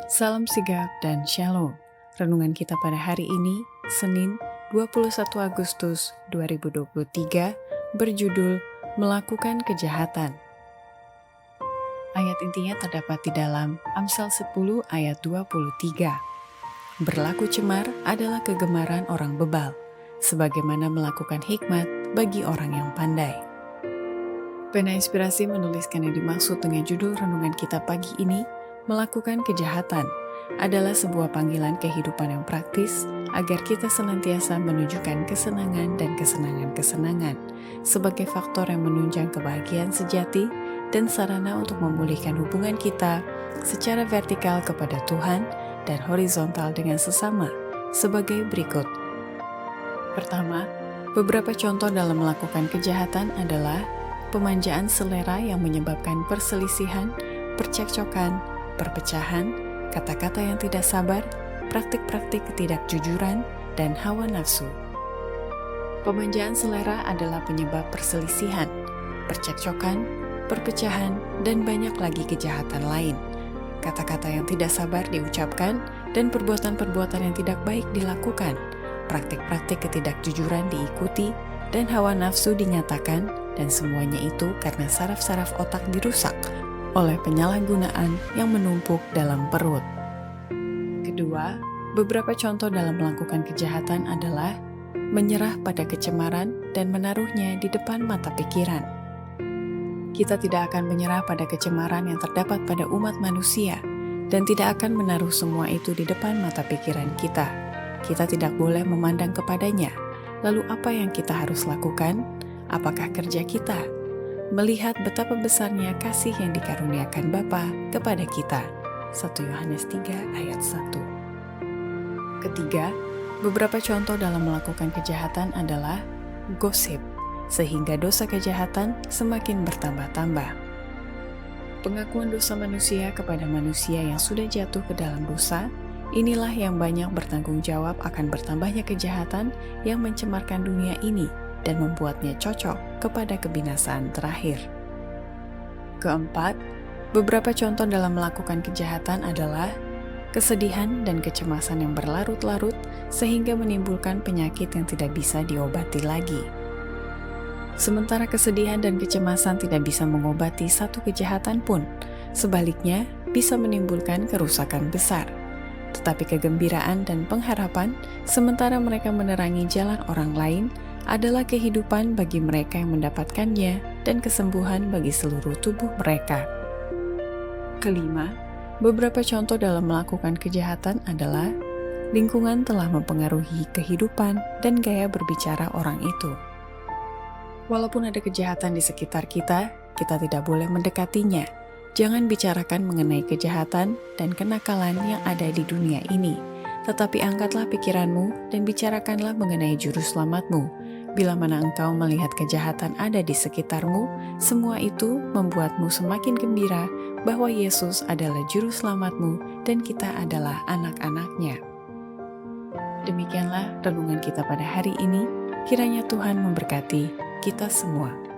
Salam sigap dan shalom. Renungan kita pada hari ini, Senin 21 Agustus 2023, berjudul Melakukan Kejahatan. Ayat intinya terdapat di dalam Amsal 10 ayat 23. Berlaku cemar adalah kegemaran orang bebal, sebagaimana melakukan hikmat bagi orang yang pandai. Pena Inspirasi menuliskan yang dimaksud dengan judul renungan kita pagi ini, melakukan kejahatan, adalah sebuah panggilan kehidupan yang praktis agar kita senantiasa menunjukkan kesenangan dan kesenangan-kesenangan sebagai faktor yang menunjang kebahagiaan sejati dan sarana untuk memulihkan hubungan kita secara vertikal kepada Tuhan dan horizontal dengan sesama sebagai berikut. Pertama, beberapa contoh dalam melakukan kejahatan adalah pemanjaan selera yang menyebabkan perselisihan, percekcokan, perpecahan, kata-kata yang tidak sabar, praktik-praktik ketidakjujuran, dan hawa nafsu. Pemanjaan selera adalah penyebab perselisihan, percekcokan, perpecahan, dan banyak lagi kejahatan lain. Kata-kata yang tidak sabar diucapkan, dan perbuatan-perbuatan yang tidak baik dilakukan. Praktik-praktik ketidakjujuran diikuti, dan hawa nafsu dinyatakan, dan semuanya itu karena saraf-saraf otak dirusak oleh penyalahgunaan yang menumpuk dalam perut. Kedua, beberapa contoh dalam melakukan kejahatan adalah menyerah pada kecemaran dan menaruhnya di depan mata pikiran. Kita tidak akan menyerah pada kecemaran yang terdapat pada umat manusia dan tidak akan menaruh semua itu di depan mata pikiran kita. Kita tidak boleh memandang kepadanya. Lalu apa yang kita harus lakukan? Apakah kerja kita? Melihat betapa besarnya kasih yang dikaruniakan Bapa kepada kita. 1 Yohanes 3 ayat 1. Ketiga, beberapa contoh dalam melakukan kejahatan adalah gosip, sehingga dosa kejahatan semakin bertambah-tambah. Pengakuan dosa manusia kepada manusia yang sudah jatuh ke dalam dosa, inilah yang banyak bertanggung jawab akan bertambahnya kejahatan yang mencemarkan dunia ini dan membuatnya cocok kepada kebinasaan terakhir. Keempat, beberapa contoh dalam melakukan kejahatan adalah kesedihan dan kecemasan yang berlarut-larut sehingga menimbulkan penyakit yang tidak bisa diobati lagi. Sementara kesedihan dan kecemasan tidak bisa mengobati satu kejahatan pun, sebaliknya bisa menimbulkan kerusakan besar. Tetapi kegembiraan dan pengharapan, sementara mereka menerangi jalan orang lain, adalah kehidupan bagi mereka yang mendapatkannya dan kesembuhan bagi seluruh tubuh mereka. Kelima, beberapa contoh dalam melakukan kejahatan adalah lingkungan telah mempengaruhi kehidupan dan gaya berbicara orang itu. Walaupun ada kejahatan di sekitar kita, kita tidak boleh mendekatinya. Jangan bicarakan mengenai kejahatan dan kenakalan yang ada di dunia ini, tetapi angkatlah pikiranmu dan bicarakanlah mengenai juru selamatmu. Bila mana engkau melihat kejahatan ada di sekitarmu, semua itu membuatmu semakin gembira bahwa Yesus adalah juru selamatmu dan kita adalah anak-anaknya. Demikianlah renungan kita pada hari ini. Kiranya Tuhan memberkati kita semua.